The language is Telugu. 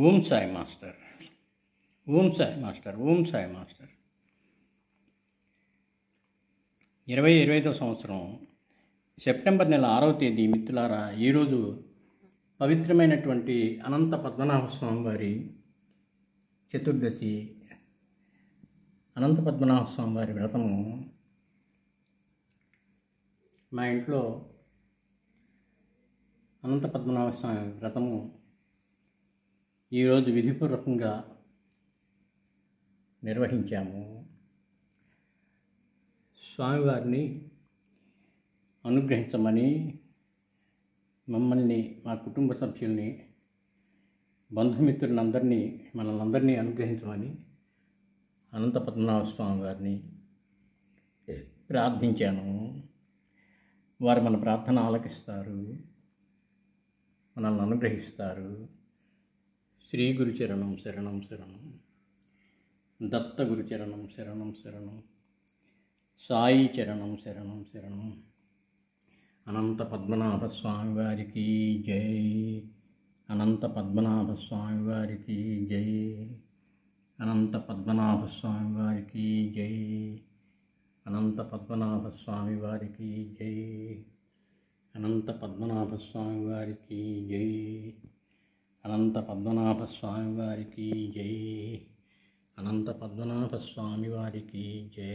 Om Sai master, Om Sai master, Om Sai master. 2025 సంవత్సరం సెప్టెంబర్ నెల 6వ తేదీ. మిత్రులారా, ఈరోజు పవిత్రమైనటువంటి అనంత పద్మనాభ స్వామి వారి చతుర్దశి. అనంత పద్మనాభ స్వామి వారి వ్రతము మా ఇంట్లో అనంత పద్మనాభ స్వామి వ్రతము ఈరోజు విధిపూర్వకంగా నిర్వహించాము. స్వామివారిని అనుగ్రహించమని, మమ్మల్ని, మా కుటుంబ సభ్యుల్ని, బంధుమిత్రులందరినీ, మనల్ని అనుగ్రహించమని అనంత పద్మనాభ స్వామి వారిని ప్రార్థించాను. వారు మన ప్రార్థన ఆలకిస్తారు, మనల్ని అనుగ్రహిస్తారు. శ్రీ గురుచరణం శరణం శరణం, దత్త గురుచరణం శరణం శరణం, సాయి చరణం శరణం శరణం. అనంత పద్మనాభ స్వామి వారికి జై, అనంత పద్మనాభ స్వామి వారికి జై, అనంత పద్మనాభ స్వామి వారికి జై, అనంత పద్మనాభ స్వామి వారికి జై, అనంత పద్మనాభ స్వామి వారికి జై, అనంత పద్మనాభ స్వామి వారికి జై, అనంత పద్మనాభ స్వామి వారికి జై.